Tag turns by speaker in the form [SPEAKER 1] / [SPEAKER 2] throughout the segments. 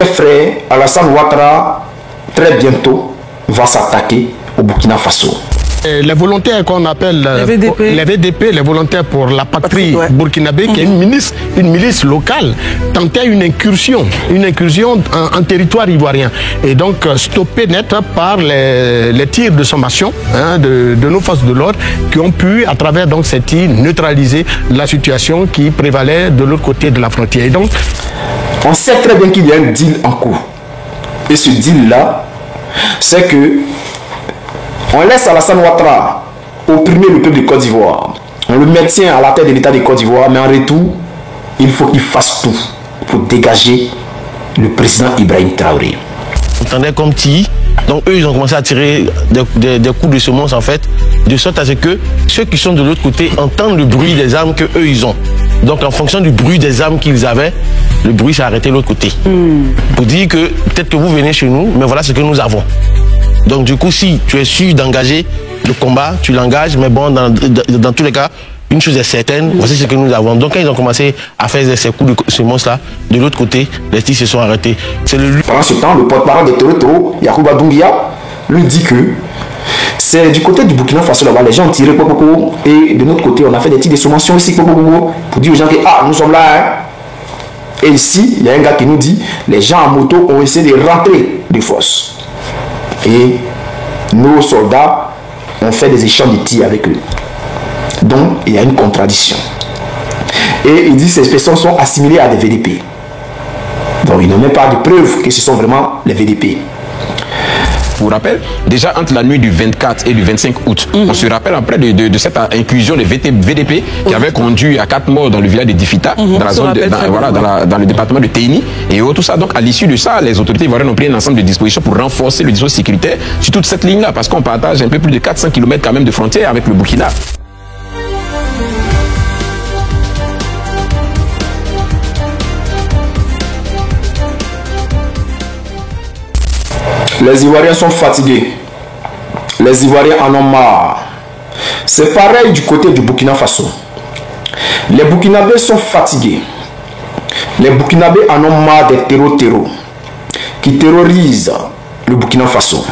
[SPEAKER 1] Frère Alassane Ouattara, très bientôt, va s'attaquer au Burkina Faso.
[SPEAKER 2] Les volontaires qu'on appelle les VDP, les volontaires pour la patrie burkinabé, qui est une milice locale, tentaient une incursion en territoire ivoirien. Et donc stoppé net par les tirs de sommation de nos forces de l'ordre qui ont pu, à travers donc, ces tirs, neutraliser la situation qui prévalait de l'autre côté de la frontière. Et donc,
[SPEAKER 1] on sait très bien qu'il y a un deal en cours. Et ce deal-là, c'est que on laisse Alassane Ouattara opprimer le peuple de Côte d'Ivoire. On le maintient à la tête de l'État de Côte d'Ivoire, mais en retour, il faut qu'il fasse tout pour dégager le président Ibrahim Traoré.
[SPEAKER 3] On entendait comme Ti. Donc eux, ils ont commencé à tirer des coups de semonce en fait, de sorte à ce que ceux qui sont de l'autre côté entendent le bruit des armes que eux ils ont. Donc en fonction du bruit des armes qu'ils avaient, le bruit s'est arrêté de l'autre côté. Pour dire que peut-être que vous venez chez nous, mais voilà ce que nous avons. Donc du coup, si tu es sûr d'engager le combat, tu l'engages, mais bon, dans tous les cas, une chose est certaine, voici ce que nous avons. Donc quand ils ont commencé à faire ces coups de semonce-là, de l'autre côté, les tirs se sont arrêtés.
[SPEAKER 1] Pendant ce temps, le porte-parole des Toro, Yacouba Doumbia, lui dit que c'est du côté du Burkina Faso là-bas, les gens ont tiré et de notre côté, on a fait des tirs de sommation ici pour dire aux gens que nous sommes là. Et ici, il y a un gars qui nous dit les gens en moto ont essayé de rentrer de force. Et nos soldats ont fait des échanges de tirs avec eux. Donc, il y a une contradiction. Et il dit que ces personnes sont assimilées à des VDP. Donc, il n'a même pas de preuve que ce sont vraiment les VDP.
[SPEAKER 4] Vous vous rappelez, déjà entre la nuit du 24 et du 25 août, on se rappelle après de cette inclusion des VDP qui avait conduit à 4 morts dans le village de Difita, dans la zone dans le département de Téni et tout ça. Donc à l'issue de ça, les autorités ivoiriennes ont pris un ensemble de dispositions pour renforcer le dispositif sécuritaire sur toute cette ligne-là, parce qu'on partage un peu plus de 400 km quand même de frontière avec le Burkina.
[SPEAKER 1] Les Ivoiriens sont fatigués. Les Ivoiriens en ont marre. C'est pareil du côté du Burkina Faso. Les Burkinabés sont fatigués. Les Burkinabés en ont marre des terreaux qui terrorisent le Burkina Faso.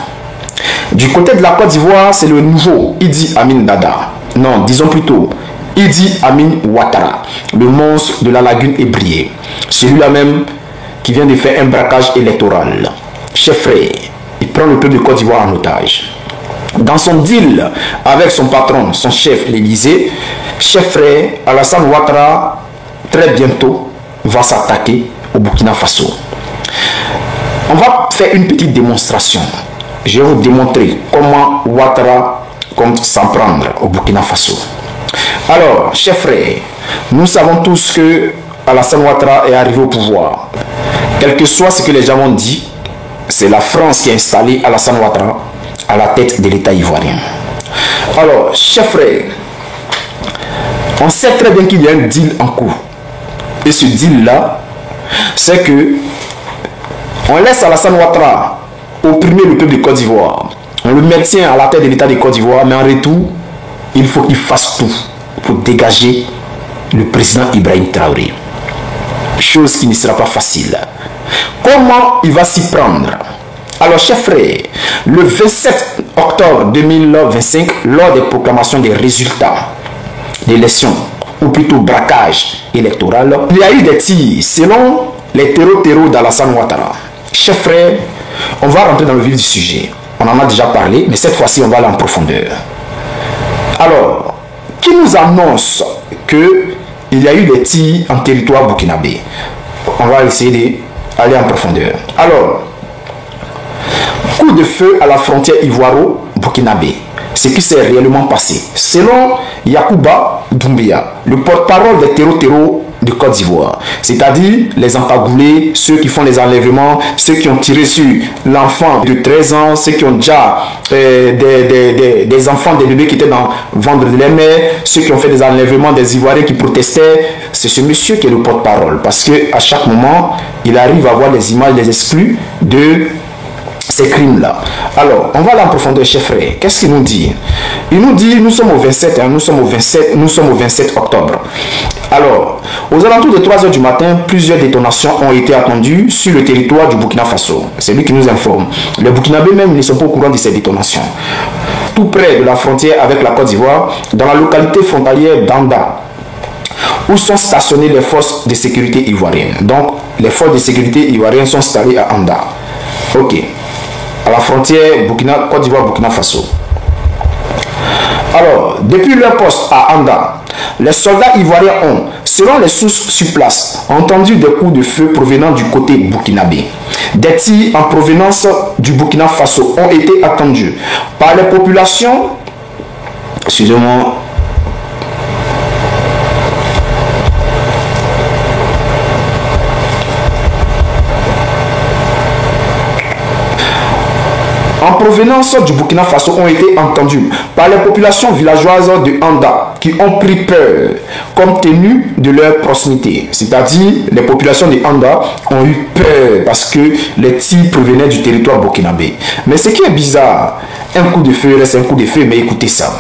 [SPEAKER 1] Du côté de la Côte d'Ivoire, c'est le nouveau Idi Amin Dada. Non, disons plutôt Idi Amin Ouattara, le monstre de la lagune ébriée. Celui-là même qui vient de faire un braquage électoral. Chef frère, il prend le peuple de Côte d'Ivoire en otage. Dans son deal avec son patron, son chef, l'Élysée, chef frère Alassane Ouattara, très bientôt, va s'attaquer au Burkina Faso. On va faire une petite démonstration. Je vais vous démontrer comment Ouattara compte s'en prendre au Burkina Faso. Alors, chef frère, nous savons tous que Alassane Ouattara est arrivé au pouvoir. Quel que soit ce que les gens ont dit, c'est la France qui a installé Alassane Ouattara à la tête de l'État ivoirien. Alors, chef frère, on sait très bien qu'il y a un deal en cours. Et ce deal-là, c'est que on laisse Alassane Ouattara opprimer le peuple de Côte d'Ivoire. On le maintient à la tête de l'État de Côte d'Ivoire, mais en retour, il faut qu'il fasse tout pour dégager le président Ibrahim Traoré. Chose qui ne sera pas facile. Comment il va s'y prendre? Alors, chef frère, le 27 octobre 2025, lors des proclamations des résultats d'élections, ou plutôt braquage électoral, il y a eu des tirs selon les terreaux d'Alassane Ouattara. Chef frère, on va rentrer dans le vif du sujet. On en a déjà parlé, mais cette fois-ci, on va aller en profondeur. Alors, qui nous annonce qu'il y a eu des tirs en territoire burkinabé? On va essayer d'aller en profondeur. Alors, coup de feu à la frontière ivoiro-burkinabé. Ce qui s'est réellement passé. Selon Yacouba Doumbia, le porte-parole des terreaux de Côte d'Ivoire, c'est-à-dire les encagoulés, ceux qui font les enlèvements, ceux qui ont tiré sur l'enfant de 13 ans, ceux qui ont déjà des enfants, des bébés qui étaient dans le ventre de leur mère, ceux qui ont fait des enlèvements, des Ivoiriens qui protestaient. C'est ce monsieur qui est le porte-parole, parce qu'à chaque moment, il arrive à voir les images, les exclus de ces crimes-là. Alors, on va aller en profondeur, chef frère. Qu'est-ce qu'il nous dit? Il nous dit, nous sommes au 27 octobre. Alors, aux alentours de 3 h du matin, plusieurs détonations ont été attendues sur le territoire du Burkina Faso. C'est lui qui nous informe. Les Burkinabés même ne sont pas au courant de ces détonations. Tout près de la frontière avec la Côte d'Ivoire, dans la localité frontalière d'Anda, où sont stationnées les forces de sécurité ivoiriennes. Donc, les forces de sécurité ivoiriennes sont installées à Anda. Ok. À la frontière Côte d'Ivoire-Burkina Faso. Alors, depuis leur poste à Anda, les soldats ivoiriens ont, selon les sources sur place, entendu des coups de feu provenant du côté burkinabé. Des tirs en provenance du Burkina Faso ont été attendus par les populations. Excusez-moi. En provenance du Burkina Faso ont été entendus par les populations villageoises de Anda qui ont pris peur compte tenu de leur proximité. C'est-à-dire les populations de Anda ont eu peur parce que les tirs provenaient du territoire burkinabé. Mais ce qui est bizarre, un coup de feu reste un coup de feu, mais écoutez ça.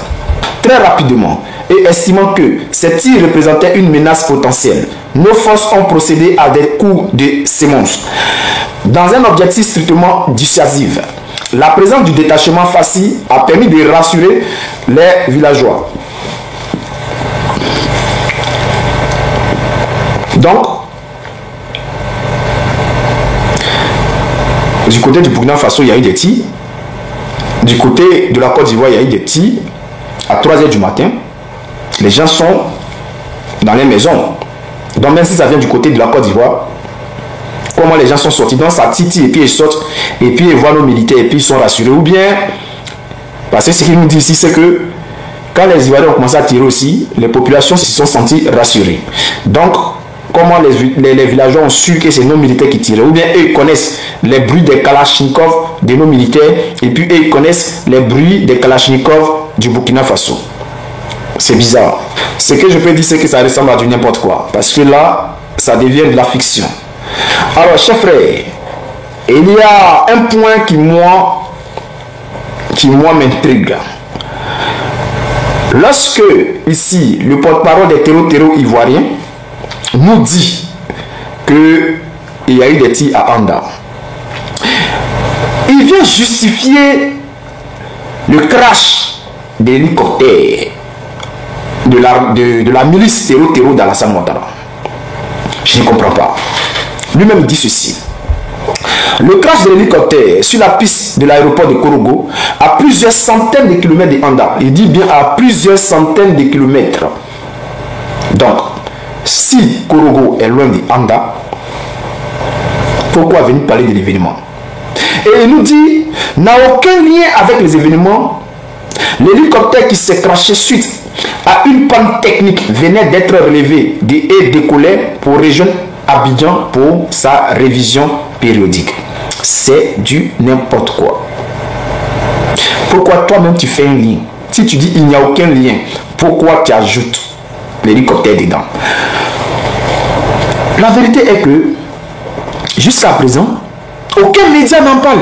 [SPEAKER 1] Très rapidement, et estimant que ces tirs représentaient une menace potentielle, nos forces ont procédé à des coups de semonce dans un objectif strictement dissuasif. La présence du détachement Fassi a permis de rassurer les villageois. Donc, du côté du Burkina Faso, il y a eu des tirs. Du côté de la Côte d'Ivoire, il y a eu des tirs. À 3 h du matin, les gens sont dans les maisons. Donc, même si ça vient du côté de la Côte d'Ivoire, comment les gens sont sortis dans sa titi et puis ils sortent et puis ils voient nos militaires et puis ils sont rassurés. Ou bien, parce que ce qu'il nous dit ici, c'est que quand les Ivoiriens ont commencé à tirer aussi, les populations se sont senties rassurées. Donc, comment les villageois ont su que c'est nos militaires qui tiraient. Ou bien eux ils connaissent les bruits des kalachnikovs de nos militaires et puis eux ils connaissent les bruits des kalachnikovs du Burkina Faso. C'est bizarre. Ce que je peux dire, c'est que ça ressemble à du n'importe quoi. Parce que là, ça devient de la fiction. Alors, chers frères, il y a un point qui moi m'intrigue. Lorsque, ici, le porte-parole des terreaux ivoiriens nous dit qu'il y a eu des tirs à Anda, il vient justifier le crash de l'hélicoptère de la milice terreau d'Alassane Ouattara. Je ne comprends pas. Lui-même dit ceci. Le crash de l'hélicoptère sur la piste de l'aéroport de Korogo à plusieurs centaines de kilomètres de Anda. Il dit bien à plusieurs centaines de kilomètres. Donc, si Korogo est loin de Anda, pourquoi venir parler de l'événement? Et il nous dit, n'a aucun lien avec les événements. L'hélicoptère qui s'est crashé suite à une panne technique venait d'être relevé et décollait pour rejoindre Abidjan pour sa révision périodique. C'est du n'importe quoi. Pourquoi toi-même tu fais un lien? Si tu dis il n'y a aucun lien, pourquoi tu ajoutes l'hélicoptère dedans? La vérité est que jusqu'à présent, aucun média n'en parle.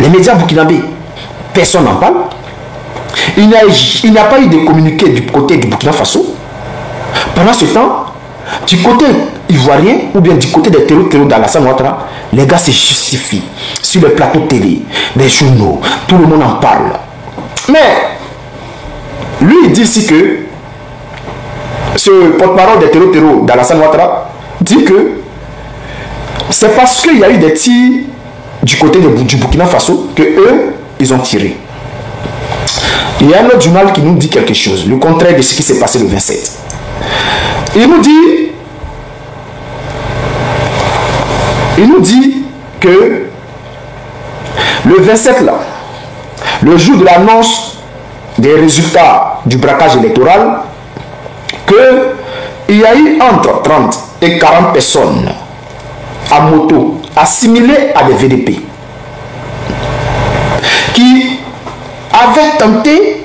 [SPEAKER 1] Les médias burkinabés, personne n'en parle. Il n'y a pas eu de communiqué du côté du Burkina Faso. Pendant ce temps, du côté ivoirien ou bien du côté des terreaux d'Alassane Ouattara, les gars se justifient sur les plateaux télé, les journaux, tout le monde en parle. Mais lui il dit ici que ce porte-parole des terreaux d'Alassane Ouattara dit que c'est parce qu'il y a eu des tirs du côté du Burkina Faso que eux ils ont tiré. Il y a un autre journal qui nous dit quelque chose, le contraire de ce qui s'est passé le 27. Il nous dit que le 27 là, le jour de l'annonce des résultats du braquage électoral, qu'il y a eu entre 30 et 40 personnes à moto assimilées à des VDP qui avaient tenté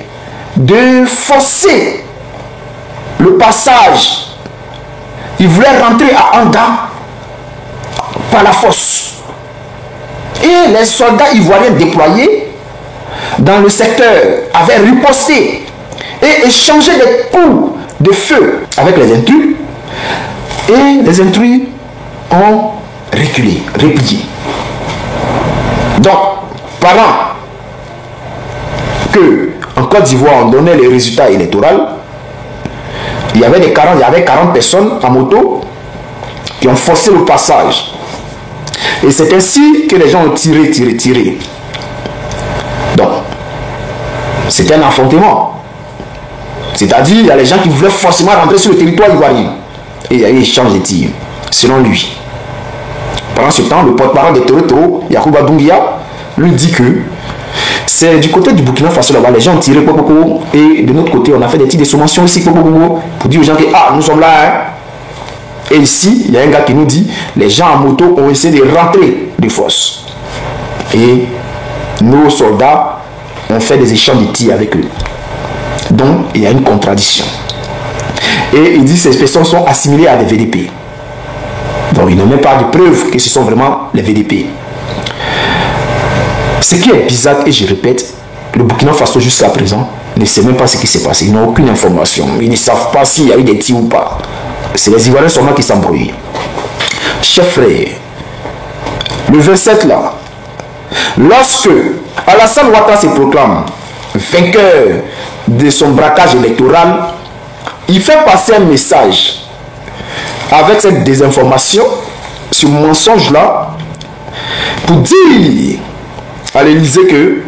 [SPEAKER 1] de forcer le passage. Ils voulaient rentrer à Anda par la force. Et les soldats ivoiriens déployés dans le secteur avaient riposté et échangé des coups de feu avec les intrus et les intrus ont reculé, replié. Donc, pendant que en Côte d'Ivoire on donnait les résultats électoraux, il y avait 40 personnes en moto qui ont forcé le passage. Et c'est ainsi que les gens ont tiré. Donc, c'était un affrontement. C'est-à-dire, il y a les gens qui voulaient forcément rentrer sur le territoire ivoirien. Et il y a eu échange de tirs, selon lui. Pendant ce temps, le porte-parole de Toro, Yacouba Doumbia, lui dit que c'est du côté du Burkina Faso là-bas, les gens ont tiré, et de notre côté, on a fait des tirs de sommation ici, pour dire aux gens que, ah, nous sommes là, hein. Et ici, il y a un gars qui nous dit, les gens en moto ont essayé de rentrer de force. Et nos soldats ont fait des échanges de tirs avec eux. Donc, il y a une contradiction. Et il dit que ces personnes sont assimilées à des VDP. Donc, il n'a même pas de preuve que ce sont vraiment les VDP. Ce qui est bizarre, et je répète, le Burkina Faso jusqu'à présent ne sait même pas ce qui s'est passé. Ils n'ont aucune information. Ils ne savent pas s'il y a eu des tirs ou pas. C'est les Ivoiriens seulement qui s'embrouillent. Chef frère, le 27 là, lorsque Alassane Ouattara se proclame vainqueur de son braquage électoral, il fait passer un message avec cette désinformation, ce mensonge là, pour dire à l'Élysée que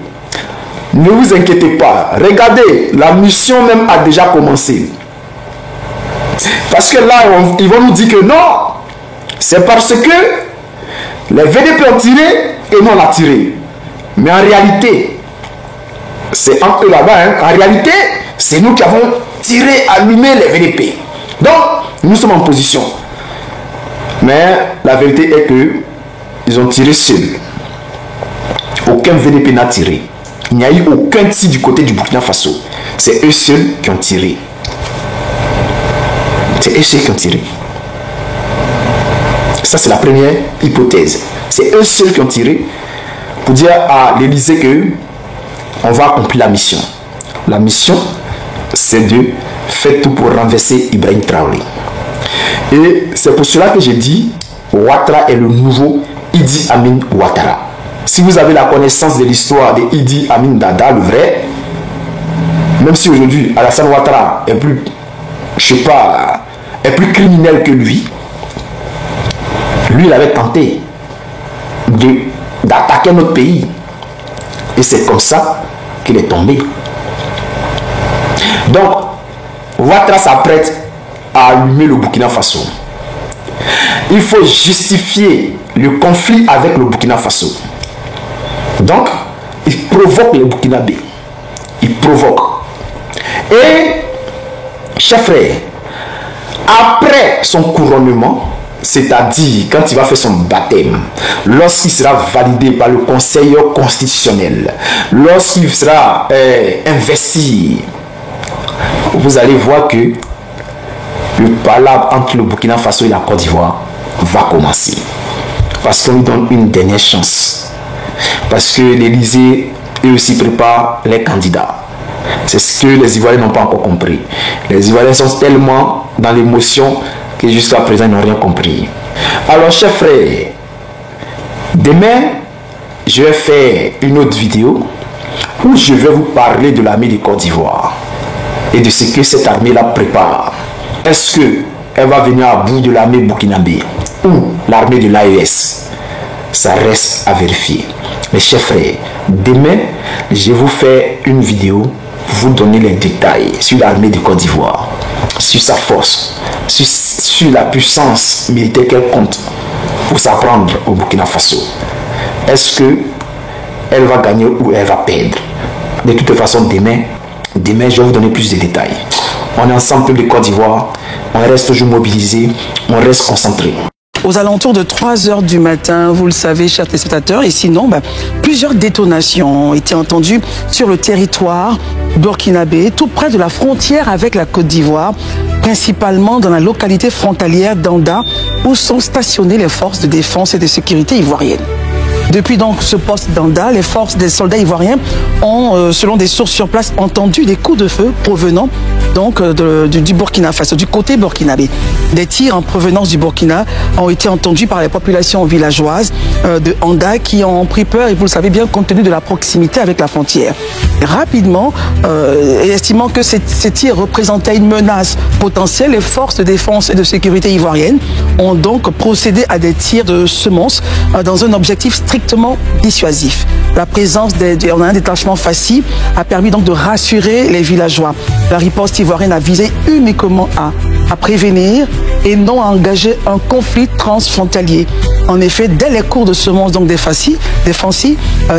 [SPEAKER 1] ne vous inquiétez pas, regardez, la mission même a déjà commencé. Parce que là, ils vont nous dire que non, c'est parce que les VDP ont tiré et nous on a tiré. Mais en réalité, c'est entre eux là-bas, hein. En réalité, c'est nous qui avons tiré, allumé les VDP. Donc, nous sommes en position. Mais la vérité est que ils ont tiré seuls. Aucun VDP n'a tiré. Il n'y a eu aucun tir du côté du Burkina Faso. C'est eux seuls qui ont tiré. C'est eux seuls qui ont tiré. Ça, c'est la première hypothèse. C'est eux seuls qui ont tiré pour dire à l'Élysée que on va accomplir la mission. La mission, c'est de faire tout pour renverser Ibrahim Traoré. Et c'est pour cela que j'ai dit Ouattara est le nouveau Idi Amin Ouattara. Si vous avez la connaissance de l'histoire de Idi Amin Dada, le vrai, même si aujourd'hui Alassane Ouattara est plus, je sais pas, est plus criminel que lui, il avait tenté d'attaquer notre pays. Et c'est comme ça qu'il est tombé. Donc, Ouattara s'apprête à allumer le Burkina Faso. Il faut justifier le conflit avec le Burkina Faso. Donc, il provoque les Burkinabés. Il provoque. Et, chef frère, après son couronnement, c'est-à-dire quand il va faire son baptême, lorsqu'il sera validé par le Conseil constitutionnel, lorsqu'il sera investi, vous allez voir que le palabre entre le Burkina Faso et la Côte d'Ivoire va commencer. Parce qu'on lui donne une dernière chance. Parce que l'Élysée, eux aussi, prépare les candidats. C'est ce que les Ivoiriens n'ont pas encore compris. Les Ivoiriens sont tellement dans l'émotion que jusqu'à présent, ils n'ont rien compris. Alors, chers frères, demain, je vais faire une autre vidéo où je vais vous parler de l'armée de Côte d'Ivoire et de ce que cette armée-là prépare. Est-ce qu'elle va venir à bout de l'armée burkinabé ou l'armée de l'AES? Ça reste à vérifier. Mais chers frères, demain, je vais vous faire une vidéo, vous donner les détails sur l'armée de Côte d'Ivoire, sur sa force, sur la puissance militaire qu'elle compte pour s'apprendre au Burkina Faso. Est-ce qu'elle va gagner ou elle va perdre? De toute façon, demain, je vais vous donner plus de détails. On est ensemble, peuple de Côte d'Ivoire, on reste toujours mobilisé, on reste concentré.
[SPEAKER 5] Aux alentours de 3 h du matin, vous le savez, chers téléspectateurs, et sinon, plusieurs détonations ont été entendues sur le territoire burkinabé, tout près de la frontière avec la Côte d'Ivoire, principalement dans la localité frontalière d'Anda, où sont stationnées les forces de défense et de sécurité ivoiriennes. Depuis donc ce poste d'Anda, les forces des soldats ivoiriens ont, selon des sources sur place, entendu des coups de feu provenant donc du Burkina Faso, du côté burkinabé. Des tirs en provenance du Burkina ont été entendus par les populations villageoises de Anda qui ont pris peur, et vous le savez bien, compte tenu de la proximité avec la frontière. Et rapidement, et estimant que ces tirs représentaient une menace potentielle, les forces de défense et de sécurité ivoiriennes ont donc procédé à des tirs de semonces dans un objectif strictement dissuasif. La présence d'un détachement FACI a permis donc de rassurer les villageois. La riposte ivoirienne a visé uniquement à prévenir et non à engager un conflit transfrontalier. En effet, dès les cours de semonces donc des FACI,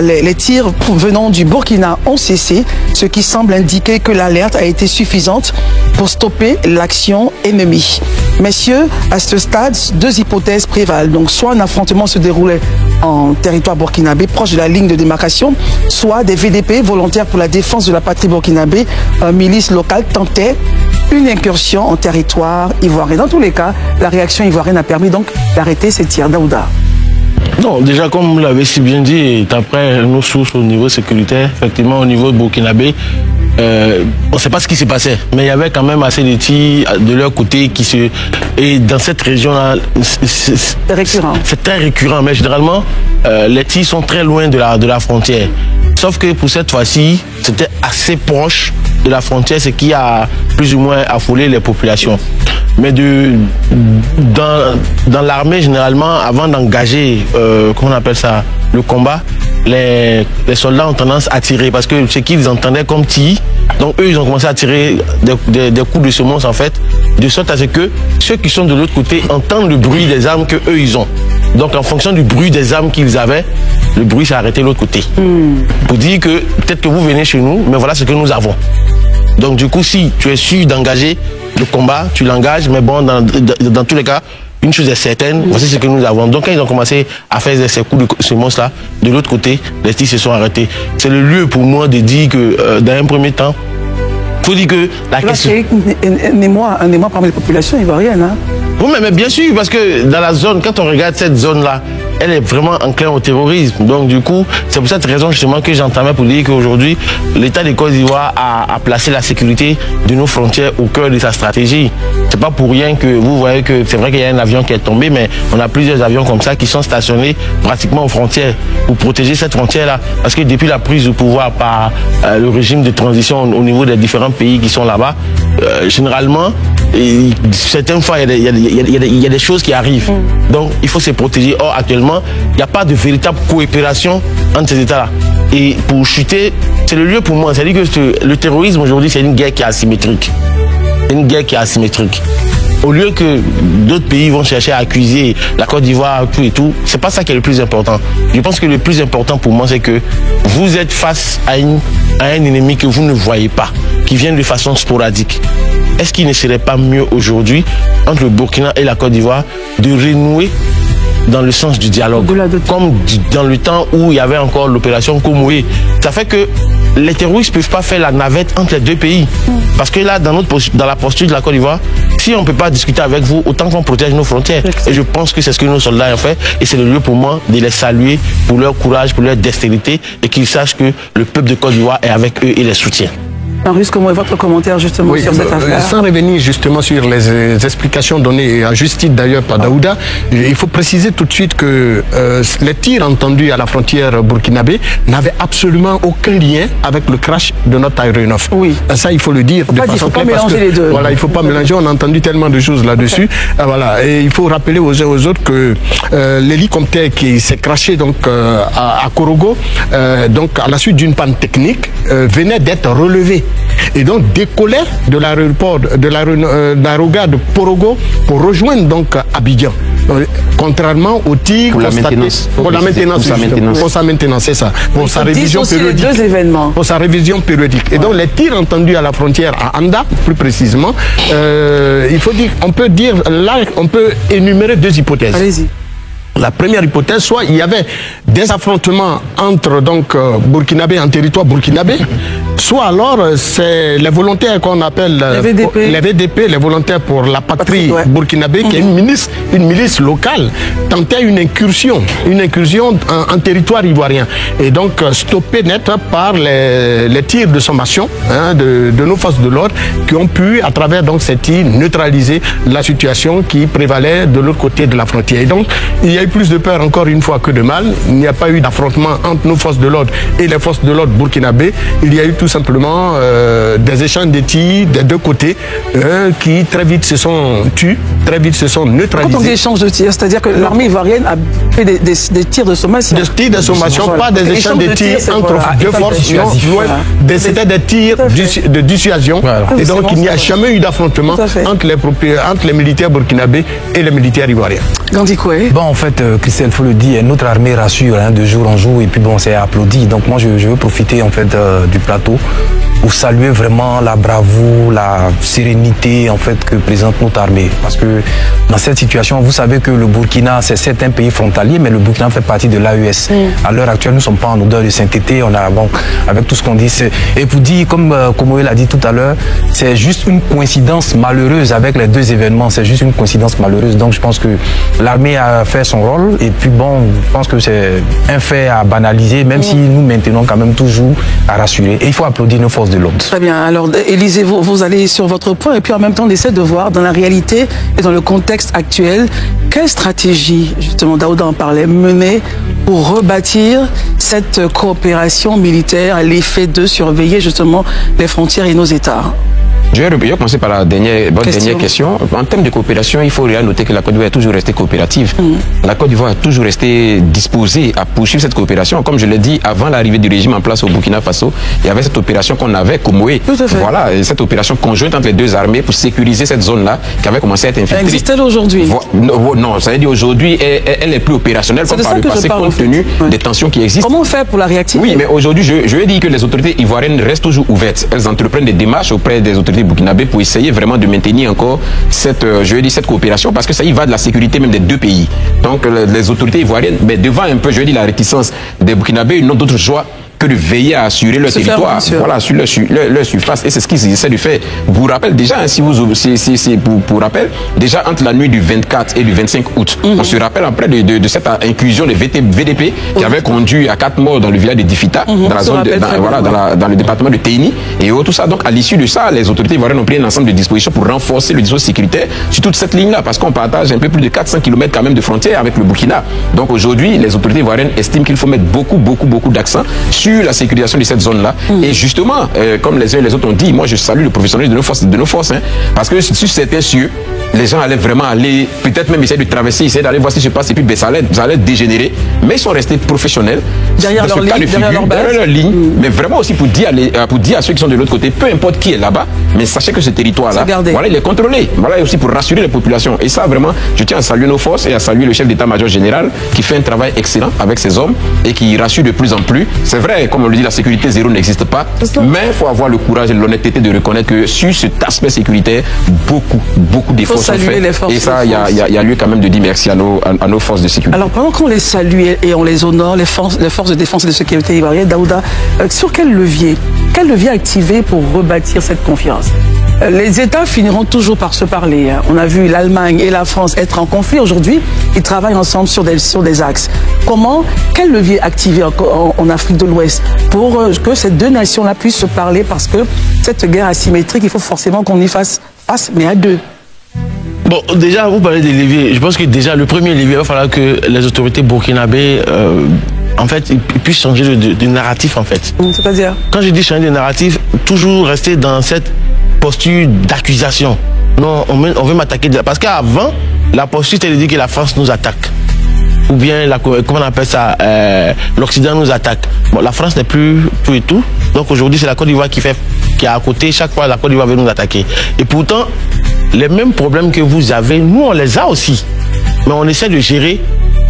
[SPEAKER 5] les tirs venant du Burkina ont cessé, ce qui semble indiquer que l'alerte a été suffisante pour stopper l'action ennemie. Messieurs, à ce stade, deux hypothèses prévalent. Donc, soit un affrontement se déroulait en territoire burkinabé, proche de la ligne de démarcation, soit des VDP, volontaires pour la défense de la patrie burkinabé, milice locale, tentaient une incursion en territoire ivoirien. Dans tous les cas, la réaction ivoirienne a permis donc d'arrêter ces tirs. Daouda.
[SPEAKER 3] Non, déjà, comme vous l'avez si bien dit, d'après nos sources au niveau sécuritaire, effectivement, au niveau burkinabé, on ne sait pas ce qui s'est passé, mais il y avait quand même assez de tirs de leur côté qui se... Et dans cette région-là, c'est très récurrent, mais généralement, les tirs sont très loin de la frontière. Sauf que pour cette fois-ci, c'était assez proche de la frontière, ce qui a plus ou moins affolé les populations. Mais dans l'armée, généralement, avant d'engager, comment on appelle ça, le combat, les soldats ont tendance à tirer parce que ce qu'ils entendaient comme tir, donc eux ils ont commencé à tirer des coups de semonce en fait, de sorte à ce que ceux qui sont de l'autre côté entendent le bruit des armes que eux ils ont. Donc en fonction du bruit des armes qu'ils avaient, le bruit s'est arrêté de l'autre côté. Pour dire que peut-être que vous venez chez nous, mais voilà ce que nous avons. Donc du coup, si tu es sûr d'engager le combat, tu l'engages, mais bon, dans tous les cas, une chose est certaine, voici ce que nous avons. Donc quand ils ont commencé à faire ces coups de semonce-là, de l'autre côté, les tirs se sont arrêtés. C'est le lieu pour moi de dire que dans un premier temps, il faut dire que la question...
[SPEAKER 5] Un émoi parmi les populations ivoiriennes. Hein?
[SPEAKER 3] Oui, mais bien sûr, parce que dans la zone, quand on regarde cette zone-là, elle est vraiment enclin au terrorisme. Donc du coup, c'est pour cette raison justement que j'entamais pour dire qu'aujourd'hui, l'État de Côte d'Ivoire a placé la sécurité de nos frontières au cœur de sa stratégie. C'est pas pour rien que vous voyez que c'est vrai qu'il y a un avion qui est tombé, mais on a plusieurs avions comme ça qui sont stationnés pratiquement aux frontières pour protéger cette frontière-là. Parce que depuis la prise de pouvoir par le régime de transition au niveau des différents pays qui sont là-bas, généralement, certaines fois, il y a des choses qui arrivent. Donc, il faut se protéger. Or, actuellement, il n'y a pas de véritable coopération entre ces États-là. Et pour chuter, c'est le lieu pour moi. C'est-à-dire que le terrorisme, aujourd'hui, c'est une guerre qui est asymétrique. C'est une guerre qui est asymétrique. Au lieu que d'autres pays vont chercher à accuser la Côte d'Ivoire, tout et tout, c'est pas ça qui est le plus important. Je pense que le plus important pour moi, c'est que vous êtes face à un ennemi que vous ne voyez pas, qui vient de façon sporadique. Est-ce qu'il ne serait pas mieux aujourd'hui, entre le Burkina et la Côte d'Ivoire, de renouer dans le sens du dialogue, comme dans le temps où il y avait encore l'opération Komoué. Ça fait que les terroristes ne peuvent pas faire la navette entre les deux pays. Parce que là, dans la posture de la Côte d'Ivoire, si on ne peut pas discuter avec vous, autant qu'on protège nos frontières. Et je pense que c'est ce que nos soldats ont fait. Et c'est le lieu pour moi de les saluer pour leur courage, pour leur dextérité, et qu'ils sachent que le peuple de Côte d'Ivoire est avec eux et les soutient.
[SPEAKER 5] Marius, comment est votre commentaire justement sur cette affaire?
[SPEAKER 2] Sans revenir justement sur les explications données à juste titre d'ailleurs par Daouda, il faut préciser tout de suite que les tirs entendus à la frontière burkinabé n'avaient absolument aucun lien avec le crash de notre aéronef.
[SPEAKER 5] Oui.
[SPEAKER 2] Ça, il faut le dire de façon claire. Il ne faut pas mélanger les deux. Voilà, il ne faut pas mélanger, on a entendu tellement de choses là-dessus. Okay. Voilà. Et il faut rappeler aux uns aux autres que l'hélicoptère qui s'est crashé donc, à Korogo, donc à la suite d'une panne technique, venait d'être relevé. Et donc décollait de l'aéroport de l'Aroga de Porogo pour rejoindre donc Abidjan. Contrairement au tir
[SPEAKER 4] pour la maintenance.
[SPEAKER 2] Pour la maintenance. Pour sa maintenance, c'est ça. Pour sa révision périodique.
[SPEAKER 5] Les deux événements.
[SPEAKER 2] Pour sa révision périodique. Et donc les tirs entendus à la frontière à Anda, plus précisément, il faut dire, on peut énumérer deux hypothèses.
[SPEAKER 5] Allez-y.
[SPEAKER 2] La première hypothèse, soit il y avait des affrontements entre donc burkinabé en territoire burkinabé soit alors c'est les volontaires qu'on appelle les VDP, les volontaires pour la patrie burkinabé, qui est une milice locale, tentaient une incursion en territoire ivoirien. Et donc stoppé net par les tirs de sommation de nos forces de l'ordre qui ont pu, à travers donc ces tirs, neutraliser la situation qui prévalait de l'autre côté de la frontière. Et donc il y a eu plus de peur encore une fois que de mal. Il n'y a pas eu d'affrontement entre nos forces de l'ordre et les forces de l'ordre burkinabé. Il y a eu tout simplement des échanges de tirs des deux côtés qui très vite se sont tués, très vite se sont neutralisés.
[SPEAKER 5] Quand on dit échange de tirs, c'est-à-dire que l'armée ivoirienne a fait des tirs de sommation.
[SPEAKER 2] Des tirs de sommation, pas des échanges de tirs entre deux forces. C'était des tirs de dissuasion. Et donc il n'y a jamais eu d'affrontement entre les militaires burkinabés et les militaires ivoiriens.
[SPEAKER 5] Gandhi Koué.
[SPEAKER 6] Bon, en fait, Christelle, il faut le dire, notre armée rassure de jour en jour, et puis bon, c'est applaudi. Donc moi, je veux profiter en fait du plateau pour saluer vraiment la bravoure, la sérénité en fait que présente notre armée. Parce que dans cette situation, vous savez que le Burkina, c'est un pays frontalier, mais le Burkina fait partie de l'AES. À l'heure actuelle, nous ne sommes pas en odeur de sainteté. On a, bon, avec tout ce qu'on dit, et pour dire, comme Komoé l'a dit tout à l'heure, c'est juste une coïncidence malheureuse avec les deux événements. C'est juste une coïncidence malheureuse. Donc je pense que l'armée a fait son rôle. Et puis bon, je pense que c'est un fait à banaliser, même si nous maintenons quand même toujours à rassurer. Et il faut applaudir nos forces de l'ordre.
[SPEAKER 5] Très bien. Alors, Élisée, vous allez sur votre point et puis en même temps, on essaie de voir dans la réalité et dans le contexte actuel, quelle stratégie, justement, Daouda en parlait, mener pour rebâtir cette coopération militaire, l'effet de surveiller justement les frontières et nos États.
[SPEAKER 4] Je vais commencer par la dernière question. En termes de coopération, il faut noter que la Côte d'Ivoire a toujours resté coopérative. La Côte d'Ivoire a toujours resté disposée à poursuivre cette coopération. Comme je l'ai dit, avant l'arrivée du régime en place au Burkina Faso, il y avait cette opération qu'on avait, Komoé. Voilà, cette opération conjointe entre les deux armées pour sécuriser cette zone-là qui avait commencé à être infiltrée.
[SPEAKER 5] Elle existe-elle aujourd'hui?
[SPEAKER 4] Non, ça veut dire aujourd'hui, elle est plus opérationnelle comme par le passé, compte tenu des tensions qui existent.
[SPEAKER 5] Comment on fait pour la réactiver?
[SPEAKER 4] Oui, mais aujourd'hui, je veux dire que les autorités ivoiriennes restent toujours ouvertes. Elles entreprennent des démarches auprès des autorités burkinabé pour essayer vraiment de maintenir encore cette coopération, parce que ça y va de la sécurité même des deux pays. Donc les autorités ivoiriennes, mais devant un peu, la réticence des Burkinabés, ils n'ont d'autre choix que de veiller à assurer leur territoire, voilà, sur leur surface, et c'est ce qu'ils essaient de faire. Vous rappelez déjà, hein, pour rappel, déjà entre la nuit du 24 et du 25 août, on se rappelle après de cette inclusion des VDP qui avait conduit à 4 morts dans le village de Difita, dans la zone dans le département de Téni, et tout ça. Donc à l'issue de ça, les autorités ivoiriennes ont pris un ensemble de dispositions pour renforcer le dispositif sécuritaire sur toute cette ligne-là, parce qu'on partage un peu plus de 400 km quand même de frontière avec le Burkina. Donc aujourd'hui, les autorités ivoiriennes estiment qu'il faut mettre beaucoup d'accent sur la sécurisation de cette zone-là. Et justement, comme les uns et les autres ont dit, moi je salue le professionnalisme de nos forces, hein, parce que sur certains cieux, les gens allaient vraiment aller, peut-être même essayer de traverser, essayer d'aller voir ce qui se passe, et puis ça allait dégénérer. Mais ils sont restés professionnels
[SPEAKER 5] derrière leur
[SPEAKER 4] ligne, mais vraiment aussi pour dire à ceux qui sont de l'autre côté, peu importe qui est là-bas, mais sachez que ce territoire-là, voilà, il est contrôlé. Voilà, aussi pour rassurer les populations. Et ça, vraiment, je tiens à saluer nos forces et à saluer le chef d'état-major général qui fait un travail excellent avec ses hommes et qui rassure de plus en plus. C'est vrai, comme on le dit, la sécurité zéro n'existe pas, mais il faut avoir le courage et l'honnêteté de reconnaître que sur cet aspect sécuritaire, beaucoup d'efforts sont faits. Et ça, il y a lieu quand même de dire merci à nos forces de sécurité.
[SPEAKER 5] Alors, pendant qu'on les salue et on les honore, les forces de défense et de sécurité ivoiriennes, Daouda, sur quel levier activer pour rebâtir cette confiance? Les États finiront toujours par se parler. On a vu l'Allemagne et la France être en conflit. Aujourd'hui, ils travaillent ensemble sur des axes. Quel levier activer en Afrique de l'Ouest pour que ces deux nations-là puissent se parler? Parce que cette guerre asymétrique, il faut forcément qu'on y fasse face, mais à deux.
[SPEAKER 3] Bon, déjà, vous parlez des leviers. Je pense que déjà, le premier levier, il va falloir que les autorités burkinabées, en fait, ils puissent changer de narratif, en fait.
[SPEAKER 5] C'est-à-dire?
[SPEAKER 3] Quand je dis changer de narratif, toujours rester dans cette posture d'accusation. Non, on veut m'attaquer. Parce qu'avant, la posture, c'était de dire que la France nous attaque. Ou bien, comment on appelle ça, l'Occident nous attaque. Bon, la France n'est plus tout et tout. Donc aujourd'hui, c'est la Côte d'Ivoire qui est à côté. Chaque fois, la Côte d'Ivoire veut nous attaquer. Et pourtant, les mêmes problèmes que vous avez, nous, on les a aussi. Mais on essaie de gérer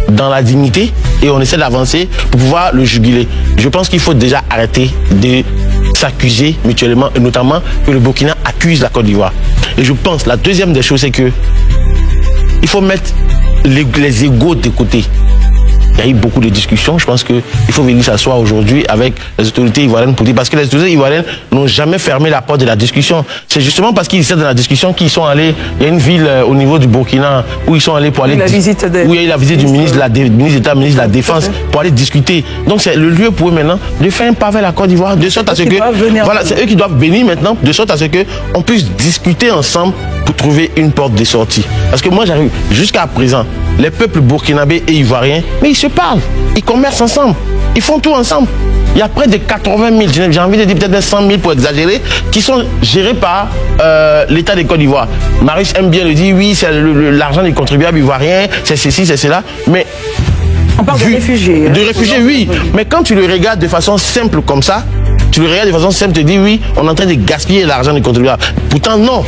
[SPEAKER 3] dans la dignité et on essaie d'avancer pour pouvoir le juguler. Je pense qu'il faut déjà arrêter de s'accuser mutuellement, et notamment que le Burkina accuse la Côte d'Ivoire. Et je pense, la deuxième des choses, c'est que il faut mettre les égos de côté. il y a eu beaucoup de discussions. Je pense qu'il faut venir s'asseoir aujourd'hui avec les autorités ivoiriennes pour dire, parce que les autorités ivoiriennes n'ont jamais fermé la porte de la discussion. C'est justement parce qu'ils étaient dans la discussion qu'ils sont allés, il y a une ville au niveau du Burkina où ils sont allés pour aller... Où il y a eu la visite du ministre d'État, ministre de la Défense, pour aller discuter. Donc c'est le lieu pour eux maintenant de faire un pas vers la Côte d'Ivoire, de sorte à ce que... Voilà, c'est eux qui doivent venir maintenant, de sorte à ce qu'on puisse discuter ensemble pour trouver une porte de sortie. Parce que moi j'arrive, jusqu'à présent, les peuples burkinabés et ivoiriens, mais ils se parlent, ils commercent ensemble, ils font tout ensemble. Il y a près de 80 000, j'ai envie de dire peut-être 100 000 pour exagérer, qui sont gérés par l'État de Côte d'Ivoire. Marius aime bien le dire, oui, c'est l'argent des contribuables ivoiriens, c'est ceci, c'est cela, mais...
[SPEAKER 5] On parle de réfugiés.
[SPEAKER 3] De réfugiés, oui, mais quand tu le regardes de façon simple comme ça, tu le regardes de façon simple, tu te dis, oui, on est en train de gaspiller l'argent des contribuables. Pourtant, non.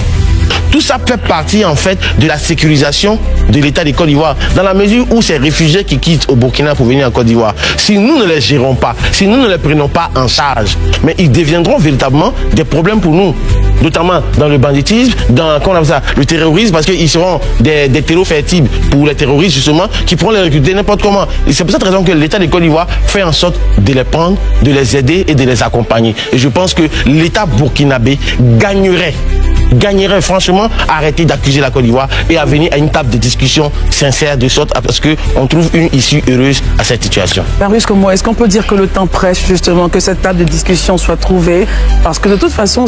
[SPEAKER 3] Tout ça fait partie en fait de la sécurisation de l'État de Côte d'Ivoire, dans la mesure où ces réfugiés qui quittent au Burkina pour venir en Côte d'Ivoire, si nous ne les gérons pas, si nous ne les prenons pas en charge, mais ils deviendront véritablement des problèmes pour nous, notamment dans le banditisme, dans comment on appelle ça, le terrorisme, parce qu'ils seront des terreaux fertiles pour les terroristes justement, qui pourront les recruter n'importe comment. Et c'est pour cette raison que l'État de Côte d'Ivoire fait en sorte de les prendre, de les aider et de les accompagner. Et je pense que l'État burkinabé gagnerait franchement à arrêter d'accuser la Côte d'Ivoire et à venir à une table de discussion sincère, de sorte à ce qu'on trouve une issue heureuse à cette situation.
[SPEAKER 5] Marius, est-ce qu'on peut dire que le temps presse justement que cette table de discussion soit trouvée? Parce que de toute façon,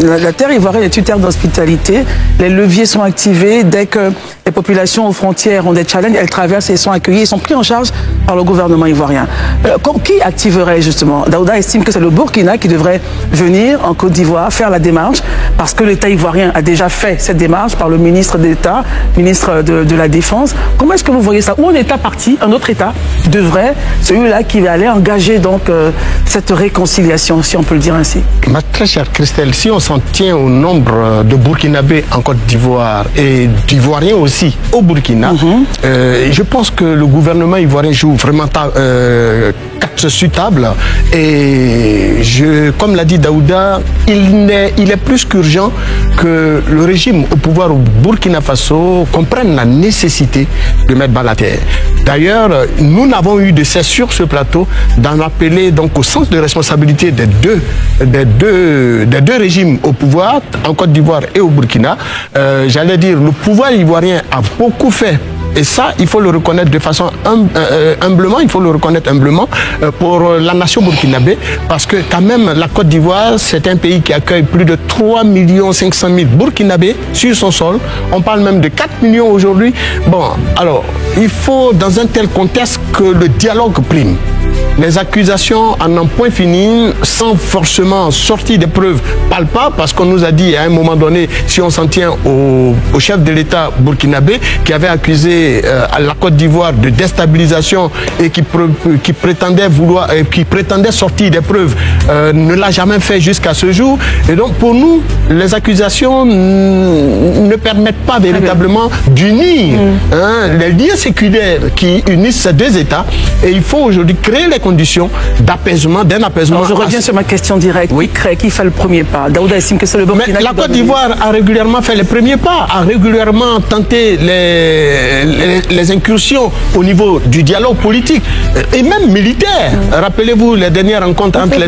[SPEAKER 5] la terre ivoirienne est une terre d'hospitalité. Les leviers sont activés. Dès que les populations aux frontières ont des challenges, elles traversent et sont accueillies, ils sont pris en charge par le gouvernement ivoirien. Qui activerait justement? Daouda estime que c'est le Burkina qui devrait venir en Côte d'Ivoire faire la démarche, parce que l'État ivoirien a déjà fait cette démarche par le ministre d'État, ministre de la Défense. Comment est-ce que vous voyez ça? Ou un État parti, un autre État devrait, celui-là qui va aller engager donc cette réconciliation, si on peut le dire ainsi?
[SPEAKER 2] Ma très chère Christelle, si on s'en tient au nombre de Burkinabés en Côte d'Ivoire et d'Ivoiriens aussi au Burkina, je pense que le gouvernement ivoirien joue vraiment carte sur table. Et comme l'a dit Daouda, il est plus qu'urgent que le régime au pouvoir au Burkina Faso comprenne la nécessité de mettre bas la terre. D'ailleurs, nous n'avons eu de cesse sur ce plateau d'en appeler donc au sens de responsabilité des deux régimes au pouvoir, en Côte d'Ivoire et au Burkina. J'allais dire, le pouvoir ivoirien a beaucoup fait. Et ça, il faut le reconnaître de façon humblement, pour la nation burkinabé, parce que quand même, la Côte d'Ivoire, c'est un pays qui accueille plus de 3 500 000 Burkinabés sur son sol. On parle même de 4 millions aujourd'hui. Bon, alors, il faut, dans un tel contexte, que le dialogue prime. Les accusations en un point fini, sans forcément sortir des preuves palpables, parce qu'on nous a dit à un moment donné, si on s'en tient au chef de l'État burkinabé, qui avait accusé à la Côte d'Ivoire de déstabilisation et qui prétendait sortir des preuves, ne l'a jamais fait jusqu'à ce jour. Et donc pour nous, les accusations ne permettent pas véritablement d'unir les liens séculaires qui unissent ces deux États. Et il faut aujourd'hui créer les conditions d'apaisement, d'un apaisement.
[SPEAKER 5] Alors je reviens sur ma question directe. Oui. Qui fait le premier pas? Daouda estime que c'est le Burkina.
[SPEAKER 2] Mais la Côte d'Ivoire a régulièrement fait les premiers pas, a régulièrement tenté les incursions au niveau du dialogue politique et même militaire. Rappelez-vous les dernières rencontres entre les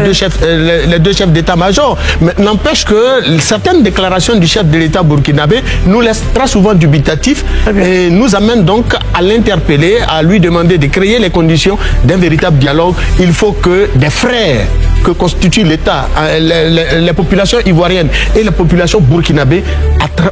[SPEAKER 2] deux chefs d'état-major. Mais n'empêche que certaines déclarations du chef de l'État burkinabé nous laissent très souvent dubitatifs et nous amènent donc à l'interpeller, à lui demander de créer les conditions d'un véritable dialogue. Il faut que des frères que constitue l'État, les populations ivoiriennes et les populations burkinabées,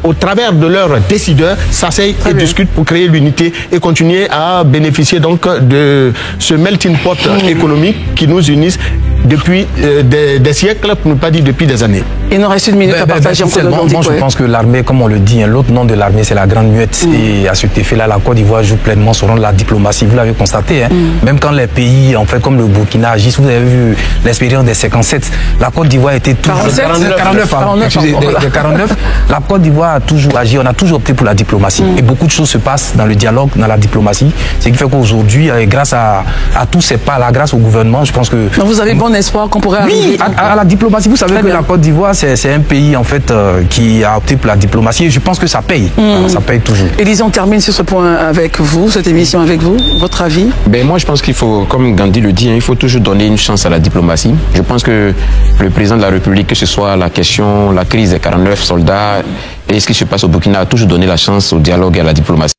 [SPEAKER 2] au travers de leurs décideurs, s'asseyent et discutent pour créer l'unité et continuer à bénéficier donc de ce melting pot économique qui nous unisse depuis des siècles, pour ne pas dire depuis des années.
[SPEAKER 5] Il nous reste une minute à partager.
[SPEAKER 6] Moi, je pense que l'armée, comme on le dit, l'autre nom de l'armée, c'est la Grande Muette. Et à cet effet-là, la Côte d'Ivoire joue pleinement son rôle de la diplomatie. Vous l'avez constaté. Même quand les pays, en fait, comme le Burkina agissent, vous avez vu l'expérience dire des 57. La Côte d'Ivoire était toujours... 49. La Côte d'Ivoire a toujours agi, on a toujours opté pour la diplomatie. Et beaucoup de choses se passent dans le dialogue, dans la diplomatie. Ce qui fait qu'aujourd'hui, grâce à tous ces pas-là, grâce au gouvernement, je pense que...
[SPEAKER 5] Donc vous avez bon espoir qu'on pourrait arriver...
[SPEAKER 6] Oui, à la diplomatie. Vous savez que la Côte d'Ivoire, c'est un pays en fait qui a opté pour la diplomatie et je pense que ça paye. Ça paye toujours.
[SPEAKER 5] Élysée, on termine sur ce point avec vous, cette émission avec vous. Votre avis?
[SPEAKER 4] Moi, je pense qu'il faut, comme Gandhi le dit, il faut toujours donner une chance à la diplomatie. Je pense que le président de la République, que ce soit la crise des 49 soldats et ce qui se passe au Burkina, a toujours donné la chance au dialogue et à la diplomatie.